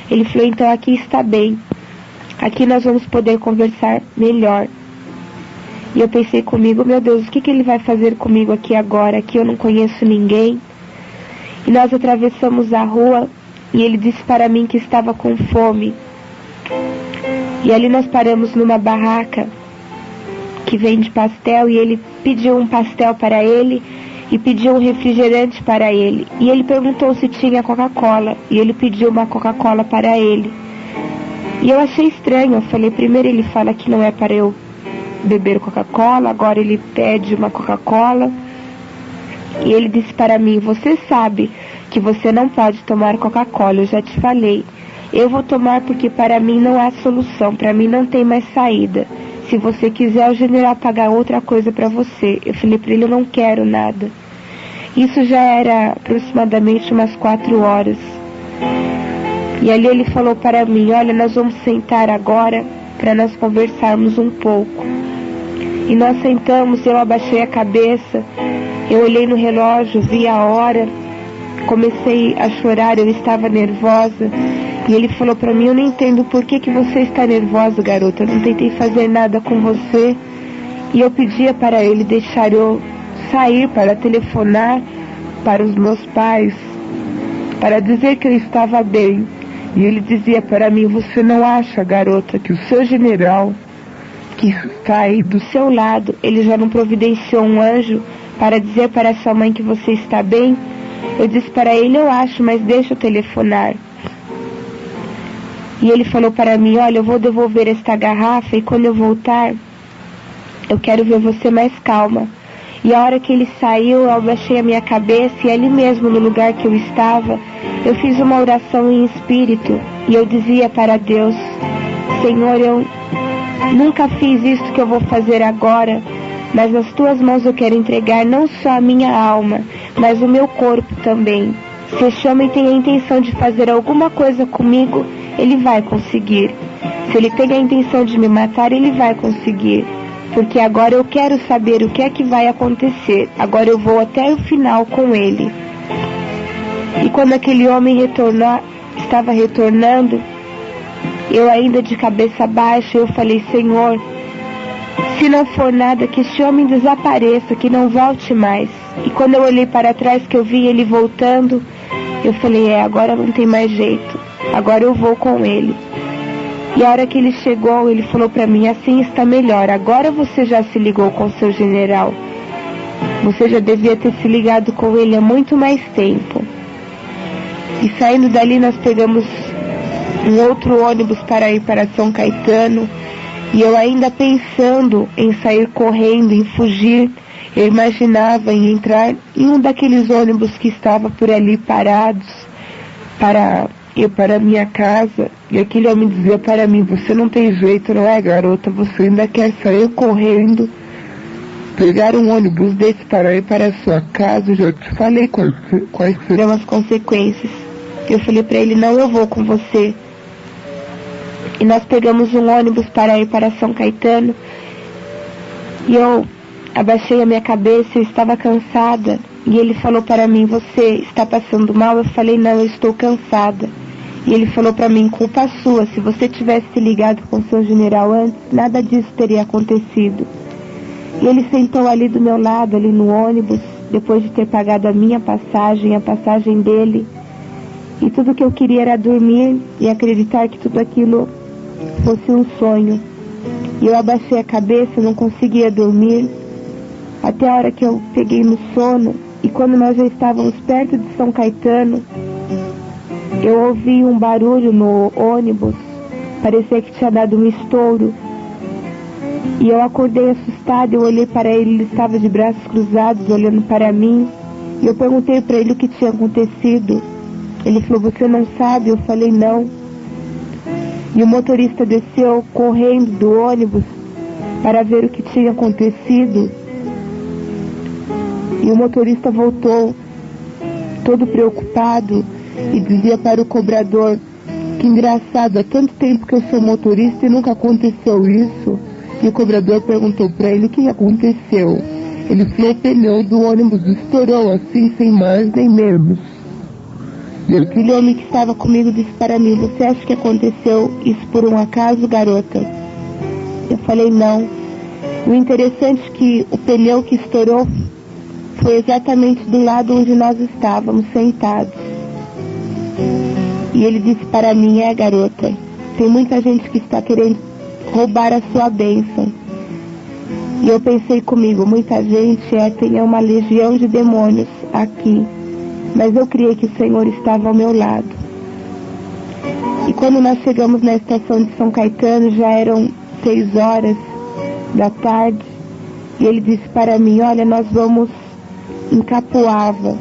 Ele falou: então aqui está bem. Aqui nós vamos poder conversar melhor. E eu pensei comigo: meu Deus, o que ele vai fazer comigo aqui agora? Aqui eu não conheço ninguém. E nós atravessamos a rua e ele disse para mim que estava com fome. E ali nós paramos numa barraca que vende pastel e ele pediu um pastel para ele e pediu um refrigerante para ele. E ele perguntou se tinha Coca-Cola e ele pediu uma Coca-Cola para ele. E eu achei estranho. Eu falei: primeiro ele fala que não é para eu beber Coca-Cola, agora ele pede uma Coca-Cola. E ele disse para mim: você sabe que você não pode tomar Coca-Cola, eu já te falei. Eu vou tomar porque para mim não há solução, para mim não tem mais saída. Se você quiser, o general pagar outra coisa para você. Eu falei para ele: eu não quero nada. Isso já era aproximadamente umas 4 horas. E ali ele falou para mim: olha, nós vamos sentar agora para nós conversarmos um pouco. E nós sentamos, eu abaixei a cabeça, eu olhei no relógio, vi a hora, comecei a chorar, eu estava nervosa. E ele falou para mim: eu não entendo por que você está nervosa, garota, eu não tentei fazer nada com você. E eu pedia para ele deixar eu sair para telefonar para os meus pais, para dizer que eu estava bem. E ele dizia para mim: você não acha, garota, que o seu general, que está aí do seu lado, ele já não providenciou um anjo para dizer para sua mãe que você está bem? Eu disse para ele: eu acho, mas deixa eu telefonar. E ele falou para mim: olha, eu vou devolver esta garrafa e quando eu voltar, eu quero ver você mais calma. E a hora que ele saiu, eu abaixei a minha cabeça e ali mesmo no lugar que eu estava, eu fiz uma oração em espírito e eu dizia para Deus: Senhor, eu nunca fiz isso que eu vou fazer agora, mas nas tuas mãos eu quero entregar não só a minha alma, mas o meu corpo também. Se este homem tem a intenção de fazer alguma coisa comigo, ele vai conseguir. Se ele tem a intenção de me matar, ele vai conseguir. Porque agora eu quero saber o que é que vai acontecer. Agora eu vou até o final com ele. E quando aquele homem estava retornando, eu ainda de cabeça baixa, eu falei: Senhor, se não for nada, que este homem desapareça, que não volte mais. E quando eu olhei para trás, que eu vi ele voltando, eu falei: agora não tem mais jeito. Agora eu vou com ele. E a hora que ele chegou, ele falou para mim: assim está melhor, agora você já se ligou com o seu general. Você já devia ter se ligado com ele há muito mais tempo. E saindo dali nós pegamos um outro ônibus para ir para São Caetano. E eu ainda pensando em sair correndo, em fugir, eu imaginava em entrar em um daqueles ônibus que estava por ali parados para ir para a minha casa. E aquele homem dizia para mim: você não tem jeito, não é, garota? Você ainda quer sair correndo, pegar um ônibus desse para ir para a sua casa? Eu já te falei quais serão as consequências. Eu falei para ele: não, eu vou com você. E nós pegamos um ônibus para ir para São Caetano. E eu abaixei a minha cabeça, eu estava cansada. E ele falou para mim: você está passando mal? Eu falei: não, eu estou cansada. E ele falou para mim: culpa sua, se você tivesse se ligado com o seu general antes, nada disso teria acontecido. E ele sentou ali do meu lado, ali no ônibus, depois de ter pagado a minha passagem, a passagem dele. E tudo que eu queria era dormir e acreditar que tudo aquilo fosse um sonho. E eu abaixei a cabeça, não conseguia dormir, até a hora que eu peguei no sono. E quando nós já estávamos perto de São Caetano, eu ouvi um barulho no ônibus, parecia que tinha dado um estouro. E eu acordei assustada, eu olhei para ele, ele estava de braços cruzados, olhando para mim. E eu perguntei para ele o que tinha acontecido. Ele falou: você não sabe? Eu falei: não. E o motorista desceu correndo do ônibus para ver o que tinha acontecido. E o motorista voltou, todo preocupado, e dizia para o cobrador: que engraçado, há tanto tempo que eu sou motorista e nunca aconteceu isso. E o cobrador perguntou para ele o que aconteceu. Ele falou: o pneu do ônibus estourou assim, sem mais nem menos. E aquele homem que estava comigo disse para mim: você acha que aconteceu isso por um acaso, garota? Eu falei: não. O interessante é que o pneu que estourou foi exatamente do lado onde nós estávamos sentados. E ele disse para mim: garota, tem muita gente que está querendo roubar a sua bênção. E eu pensei comigo: muita gente tem uma legião de demônios aqui. Mas eu criei que o Senhor estava ao meu lado. E quando nós chegamos na estação de São Caetano, já eram 6 horas da tarde. E ele disse para mim: olha, nós vamos em Capuava.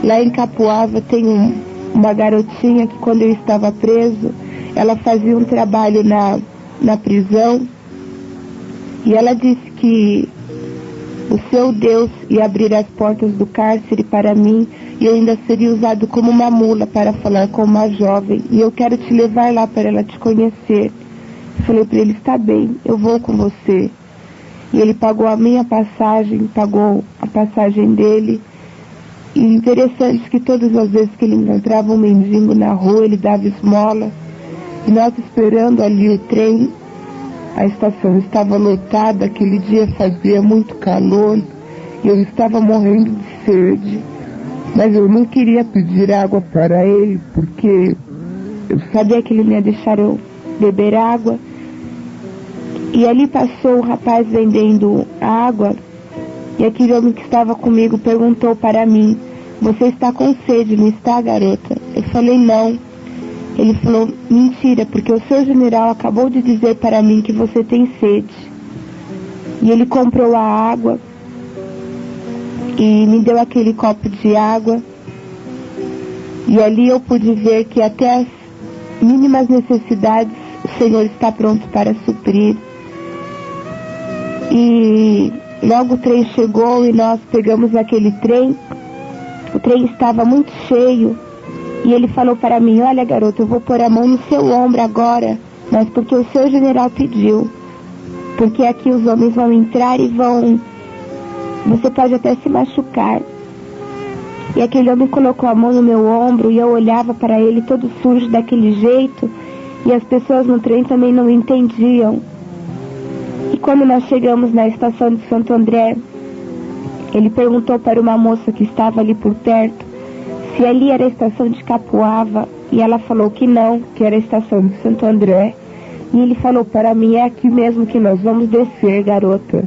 Lá em Capuava tem uma garotinha que, quando eu estava preso, ela fazia um trabalho na prisão. E ela disse que o seu Deus ia abrir as portas do cárcere para mim, e eu ainda seria usado como uma mula para falar com uma jovem. E eu quero te levar lá para ela te conhecer. Eu falei para ele: está bem, eu vou com você. E ele pagou a minha passagem, pagou a passagem dele. E interessante que todas as vezes que ele encontrava um mendigo na rua, ele dava esmola. E nós esperando ali o trem, a estação estava lotada, aquele dia fazia muito calor, e eu estava morrendo de sede. Mas eu não queria pedir água para ele, porque eu sabia que ele não ia deixar eu beber água. E ali passou um rapaz vendendo água, e aquele homem que estava comigo perguntou para mim: você está com sede, não está, garota? Eu falei: não. Ele falou: mentira, porque o seu general acabou de dizer para mim que você tem sede. E ele comprou a água e me deu aquele copo de água. E ali eu pude ver que até as mínimas necessidades o Senhor está pronto para suprir. E logo o trem chegou e nós pegamos aquele trem. O trem estava muito cheio. E ele falou para mim: olha, garota, eu vou pôr a mão no seu ombro agora, mas porque o seu general pediu. Porque aqui os homens vão entrar e você pode até se machucar. E aquele homem colocou a mão no meu ombro e eu olhava para ele todo sujo daquele jeito. E as pessoas no trem também não entendiam. E quando nós chegamos na estação de Santo André, ele perguntou para uma moça que estava ali por perto se ali era a estação de Capuava, e ela falou que não, que era a estação de Santo André. E ele falou para mim: é aqui mesmo que nós vamos descer, garota.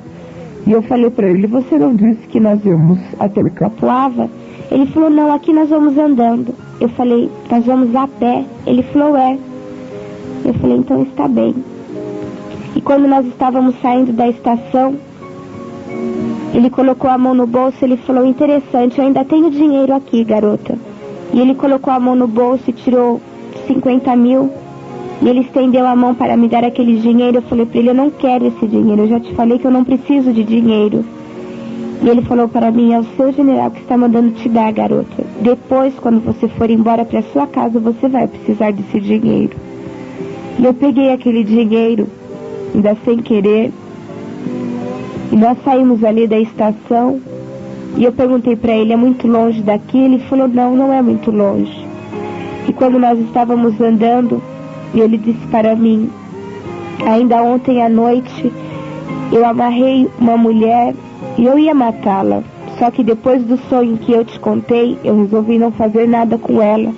E eu falei para ele: você não disse que nós íamos até Capuava? Ele falou: não, aqui nós vamos andando. Eu falei: nós vamos a pé? Ele falou: é. Eu falei: então está bem. E quando nós estávamos saindo da estação, ele colocou a mão no bolso. Ele falou: interessante, eu ainda tenho dinheiro aqui, garota. E ele colocou a mão no bolso e tirou 50 mil. E ele estendeu a mão para me dar aquele dinheiro. Eu falei para ele: eu não quero esse dinheiro, eu já te falei que eu não preciso de dinheiro. E ele falou para mim: é o seu general que está mandando te dar, garota. Depois, quando você for embora para sua casa, você vai precisar desse dinheiro. E eu peguei aquele dinheiro, ainda sem querer. E nós saímos ali da estação. E eu perguntei para ele: é muito longe daqui? Ele falou: não, não é muito longe. E quando nós estávamos andando, ele disse para mim: ainda ontem à noite eu amarrei uma mulher e eu ia matá-la. Só que depois do sonho que eu te contei, eu resolvi não fazer nada com ela.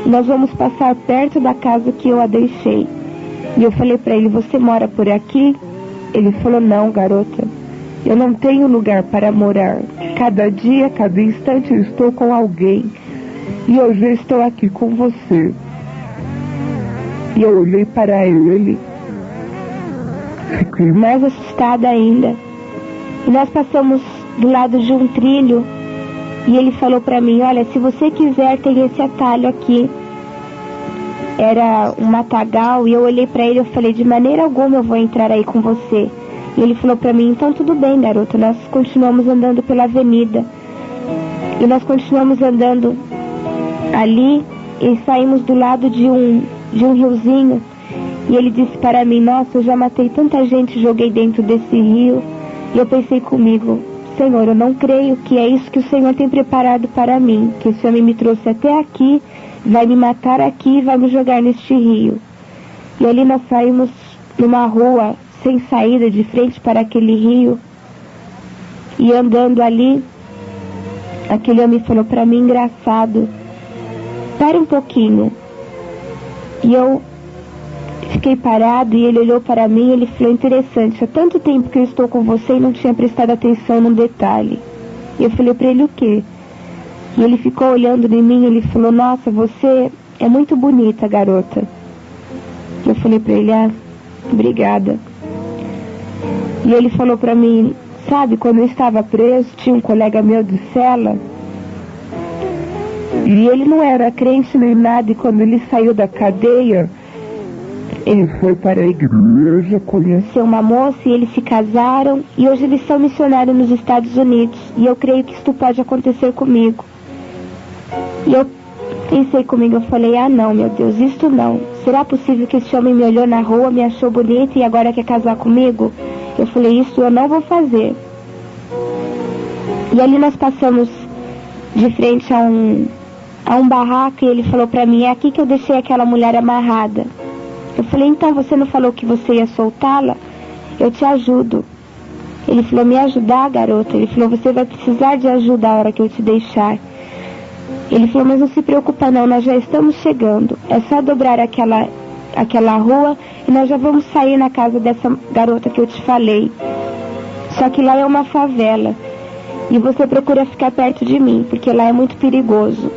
E nós vamos passar perto da casa que eu a deixei. E eu falei para ele: você mora por aqui? Ele falou: não, garota, eu não tenho lugar para morar. Cada dia, cada instante eu estou com alguém. E hoje eu estou aqui com você. E eu olhei para ele, fiquei mais assustada ainda. E nós passamos do lado de um trilho. E ele falou para mim: olha, se você quiser, tem esse atalho aqui. Era um matagal. E eu olhei para ele e falei: de maneira alguma eu vou entrar aí com você. E ele falou para mim: então tudo bem, garota. Nós continuamos andando pela avenida. E nós continuamos andando ali e saímos do lado de um riozinho. E ele disse para mim, nossa, eu já matei tanta gente e joguei dentro desse rio. E eu pensei comigo, Senhor, eu não creio que é isso que o Senhor tem preparado para mim, que esse homem me trouxe até aqui, vai me matar aqui e vai me jogar neste rio. E ali nós saímos numa rua sem saída, de frente para aquele rio, e andando ali, aquele homem falou para mim, engraçado, para um pouquinho. E eu fiquei parado e ele olhou para mim e ele falou, interessante, há tanto tempo que eu estou com você e não tinha prestado atenção num detalhe. E eu falei para ele, o quê? E ele ficou olhando em mim e ele falou, nossa, você é muito bonita, garota. E eu falei para ele, obrigada. E ele falou para mim, sabe, quando eu estava preso, tinha um colega meu de cela, e ele não era crente nem nada, e quando ele saiu da cadeia, ele foi para a igreja, conheceu uma moça e eles se casaram, e hoje eles são missionários nos Estados Unidos, e eu creio que isso pode acontecer comigo. E eu pensei comigo, eu falei, não, meu Deus, isto não. Será possível que esse homem me olhou na rua, me achou bonita e agora quer casar comigo? Eu falei, isso eu não vou fazer. E ali nós passamos de frente a um barraco e ele falou pra mim, é aqui que eu deixei aquela mulher amarrada. Eu falei, então você não falou que você ia soltá-la? Eu te ajudo. Ele falou, me ajudar, garota? Ele falou, você vai precisar de ajuda a hora que eu te deixar. Ele falou, mas não se preocupa não, nós já estamos chegando. É só dobrar aquela rua e nós já vamos sair na casa dessa garota que eu te falei. Só que lá é uma favela. E você procura ficar perto de mim, porque lá é muito perigoso.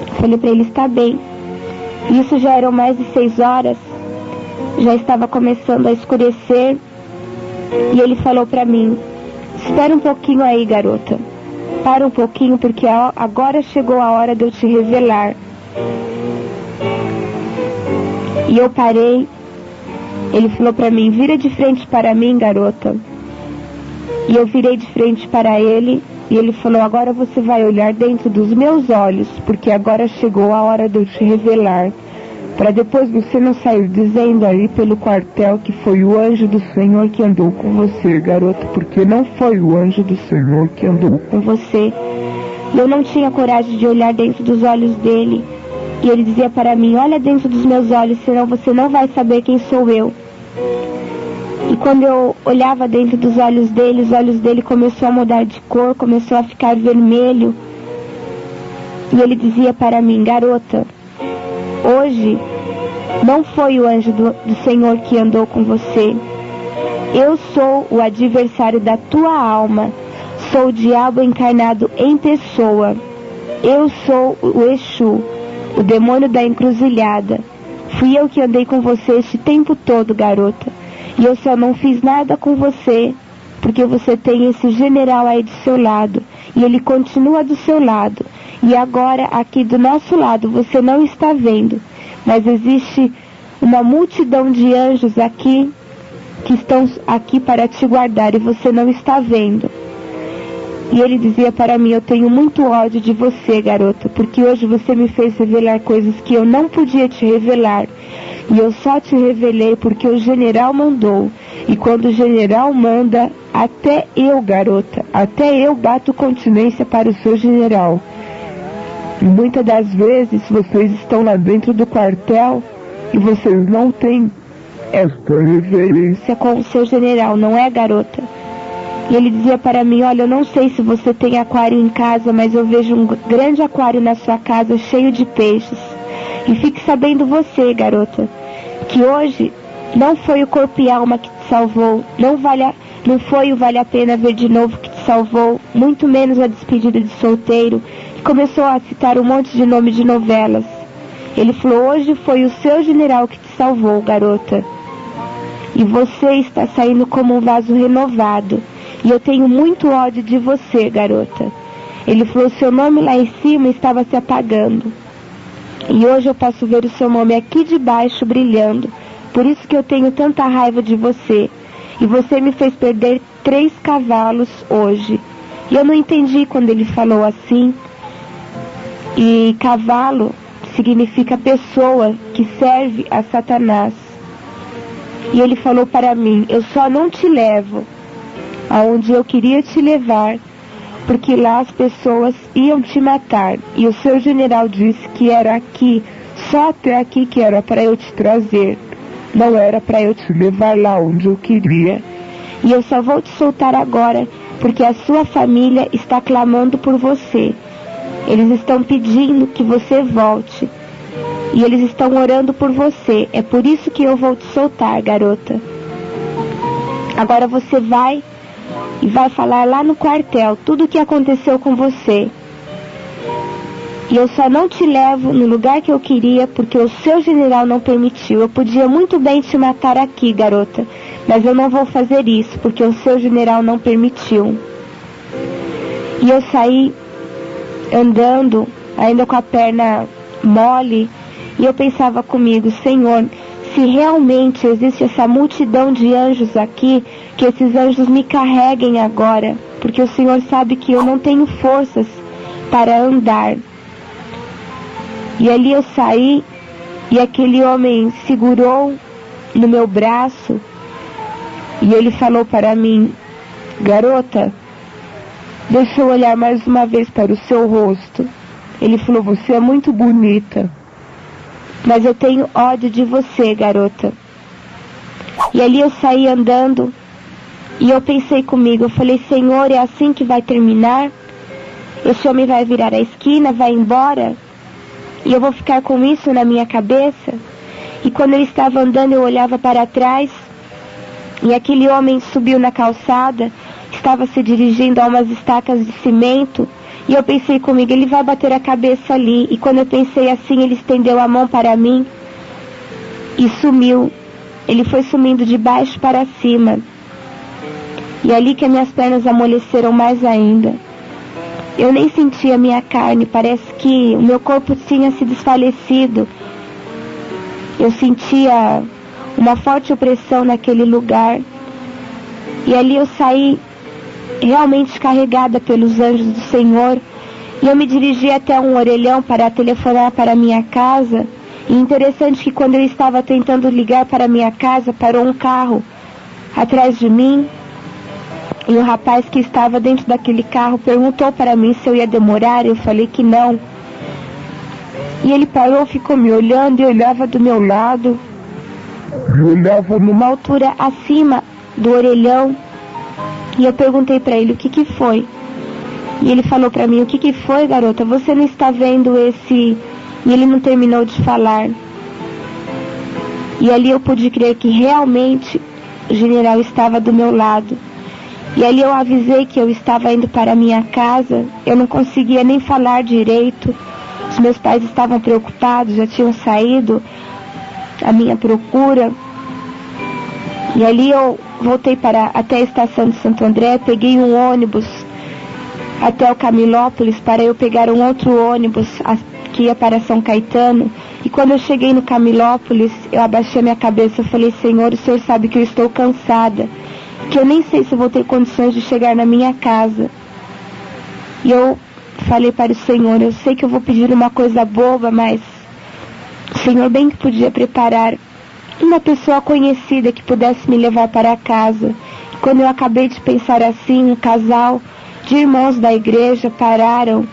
Eu falei pra ele, está bem. Isso já eram mais de 6 horas. Já estava começando a escurecer. E ele falou pra mim, espera um pouquinho aí, garota. Para um pouquinho, porque agora chegou a hora de eu te revelar. E eu parei. Ele falou pra mim, vira de frente para mim, garota. E eu virei de frente para ele. E ele falou, agora você vai olhar dentro dos meus olhos, porque agora chegou a hora de eu te revelar. Para depois você não sair dizendo aí pelo quartel que foi o anjo do Senhor que andou com você, garota, porque não foi o anjo do Senhor que andou com você. Eu não tinha coragem de olhar dentro dos olhos dele. E ele dizia para mim, olha dentro dos meus olhos, senão você não vai saber quem sou eu. E quando eu olhava dentro dos olhos dele, os olhos dele começou a mudar de cor, começou a ficar vermelho. E ele dizia para mim, garota, hoje não foi o anjo do Senhor que andou com você. Eu sou o adversário da tua alma. Sou o diabo encarnado em pessoa. Eu sou o Exu, o demônio da encruzilhada. Fui eu que andei com você esse tempo todo, garota. E eu só não fiz nada com você, porque você tem esse general aí do seu lado. E ele continua do seu lado. E agora, aqui do nosso lado, você não está vendo. Mas existe uma multidão de anjos aqui, que estão aqui para te guardar, e você não está vendo. E ele dizia para mim, eu tenho muito ódio de você, garota, porque hoje você me fez revelar coisas que eu não podia te revelar. E eu só te revelei porque o general mandou. E quando o general manda, até eu, garota, até eu bato continência para o seu general. E muitas das vezes vocês estão lá dentro do quartel e vocês não têm esta reverência com o seu general, não é, garota? E ele dizia para mim, olha, eu não sei se você tem aquário em casa, mas eu vejo um grande aquário na sua casa cheio de peixes. E fique sabendo você, garota, que hoje não foi o corpo e alma que te salvou, não foi o Vale a Pena Ver de Novo que te salvou, muito menos a despedida de solteiro. E começou a citar um monte de nome de novelas. Ele falou, hoje foi o seu general que te salvou, garota. E você está saindo como um vaso renovado. E eu tenho muito ódio de você, garota. Ele falou, seu nome lá em cima estava se apagando. E hoje eu posso ver o seu nome aqui de baixo brilhando. Por isso que eu tenho tanta raiva de você. E você me fez perder 3 cavalos hoje. E eu não entendi quando ele falou assim. E cavalo significa pessoa que serve a Satanás. E ele falou para mim: eu só não te levo aonde eu queria te levar, porque lá as pessoas iam te matar. E o seu general disse que era aqui, só até aqui que era para eu te trazer. Não era para eu te levar lá onde eu queria. E eu só vou te soltar agora, porque a sua família está clamando por você. Eles estão pedindo que você volte. E eles estão orando por você. É por isso que eu vou te soltar, garota. Agora você vai e vai falar lá no quartel tudo o que aconteceu com você. E eu só não te levo no lugar que eu queria, porque o seu general não permitiu. Eu podia muito bem te matar aqui, garota, mas eu não vou fazer isso, porque o seu general não permitiu. E eu saí andando, ainda com a perna mole, e eu pensava comigo: Senhor, se realmente existe essa multidão de anjos aqui, que esses anjos me carreguem agora, porque o Senhor sabe que eu não tenho forças para andar. E ali eu saí, e aquele homem segurou no meu braço, e ele falou para mim: garota, deixa eu olhar mais uma vez para o seu rosto. Ele falou: você é muito bonita, mas eu tenho ódio de você, garota. E ali eu saí andando, e eu pensei comigo, eu falei: Senhor, é assim que vai terminar? Esse homem vai virar a esquina, vai embora, e eu vou ficar com isso na minha cabeça? E quando eu estava andando, eu olhava para trás, e aquele homem subiu na calçada, estava se dirigindo a umas estacas de cimento, e eu pensei comigo: ele vai bater a cabeça ali. E quando eu pensei assim, ele estendeu a mão para mim e sumiu. Ele foi sumindo de baixo para cima. E ali que as minhas pernas amoleceram mais ainda. Eu nem sentia a minha carne, parece que o meu corpo tinha se desfalecido. Eu sentia uma forte opressão naquele lugar. E ali eu saí realmente carregada pelos anjos do Senhor, e eu me dirigi até um orelhão para telefonar para minha casa. E interessante que quando eu estava tentando ligar para minha casa, parou um carro atrás de mim, e o rapaz que estava dentro daquele carro perguntou para mim se eu ia demorar. Eu falei que não, e ele parou, ficou me olhando, e olhava do meu lado, olhava numa altura acima do orelhão. E eu perguntei para ele: o que foi? E ele falou para mim: o que foi, garota? Você não está vendo esse... E ele não terminou de falar. E ali eu pude crer que realmente o general estava do meu lado. E ali eu avisei que eu estava indo para a minha casa. Eu não conseguia nem falar direito. Os meus pais estavam preocupados, já tinham saído à minha procura. E ali eu voltei até a estação de Santo André, peguei um ônibus até o Camilópolis para eu pegar um outro ônibus que ia para São Caetano. E quando eu cheguei no Camilópolis, eu abaixei a minha cabeça, eu falei: Senhor, o Senhor sabe que eu estou cansada, que eu nem sei se eu vou ter condições de chegar na minha casa. E eu falei para o Senhor: eu sei que eu vou pedir uma coisa boba, mas o Senhor bem que podia preparar uma pessoa conhecida que pudesse me levar para casa. E quando eu acabei de pensar assim, um casal de irmãos da igreja pararam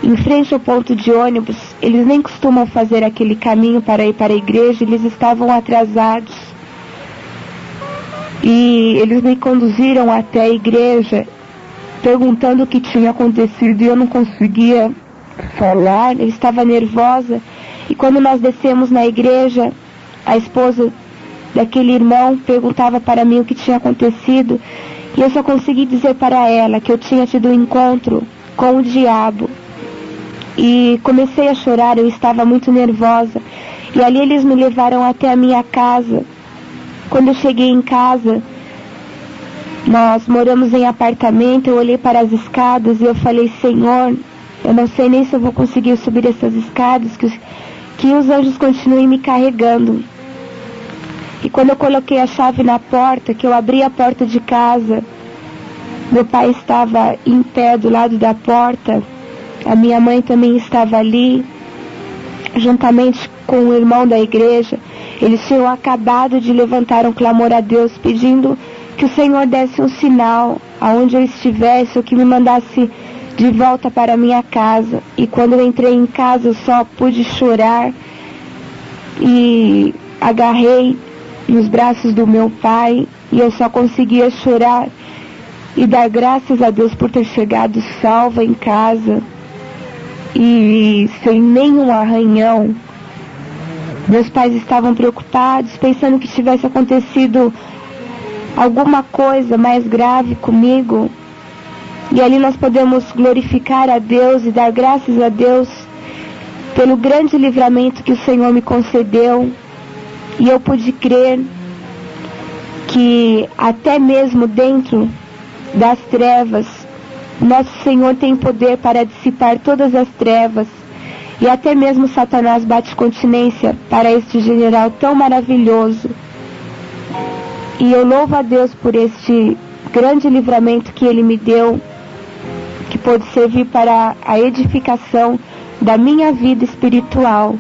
em frente ao ponto de ônibus. Eles nem costumam fazer aquele caminho para ir para a igreja, eles estavam atrasados. E eles me conduziram até a igreja, perguntando o que tinha acontecido, e eu não conseguia falar, eu estava nervosa. E quando nós descemos na igreja, a esposa daquele irmão perguntava para mim o que tinha acontecido, e eu só consegui dizer para ela que eu tinha tido um encontro com o diabo. E comecei a chorar, eu estava muito nervosa. E ali eles me levaram até a minha casa. Quando eu cheguei em casa, nós moramos em apartamento, eu olhei para as escadas e eu falei: Senhor, eu não sei nem se eu vou conseguir subir essas escadas, que os anjos continuem me carregando. E quando eu coloquei a chave na porta, que eu abri a porta de casa, meu pai estava em pé do lado da porta, a minha mãe também estava ali, juntamente com o irmão da igreja, eles tinham acabado de levantar um clamor a Deus, pedindo que o Senhor desse um sinal aonde eu estivesse, ou que me mandasse de volta para minha casa. E quando eu entrei em casa, eu só pude chorar e agarrei nos braços do meu pai, e eu só conseguia chorar e dar graças a Deus por ter chegado salva em casa e sem nenhum arranhão. Meus pais estavam preocupados, pensando que tivesse acontecido alguma coisa mais grave comigo. E ali nós podemos glorificar a Deus e dar graças a Deus pelo grande livramento que o Senhor me concedeu. E eu pude crer que até mesmo dentro das trevas, nosso Senhor tem poder para dissipar todas as trevas. E até mesmo Satanás bate continência para este general tão maravilhoso. E eu louvo a Deus por este grande livramento que Ele me deu, que pôde servir para a edificação da minha vida espiritual.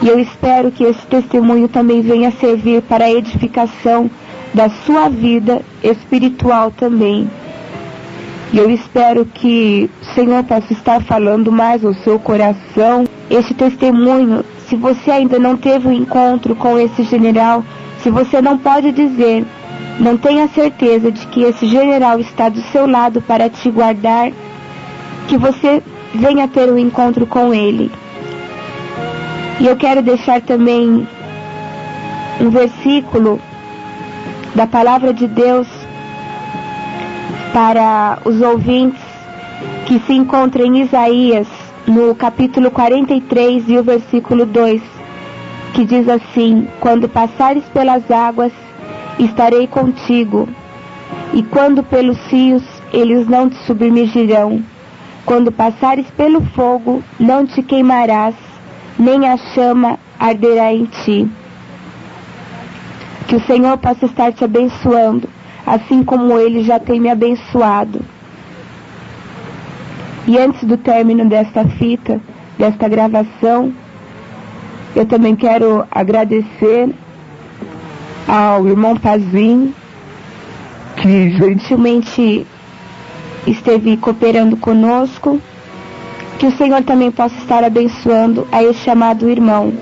E eu espero que esse testemunho também venha servir para a edificação da sua vida espiritual também. E eu espero que o Senhor possa estar falando mais ao seu coração. Este testemunho, se você ainda não teve um encontro com esse general, se você não pode dizer, não tenha certeza de que esse general está do seu lado para te guardar, que você venha ter um encontro com ele. E eu quero deixar também um versículo da palavra de Deus para os ouvintes, que se encontra em Isaías, no capítulo 43 e o versículo 2, que diz assim: quando passares pelas águas, estarei contigo, e quando pelos rios, eles não te submergirão. Quando passares pelo fogo, não te queimarás, nem a chama arderá em ti. Que o Senhor possa estar te abençoando, assim como Ele já tem me abençoado. E antes do término desta fita, desta gravação, eu também quero agradecer ao irmão Pazim, que gentilmente esteve cooperando conosco. Que o Senhor também possa estar abençoando a este amado irmão.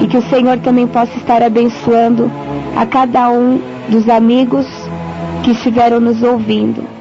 E que o Senhor também possa estar abençoando a cada um dos amigos que estiveram nos ouvindo.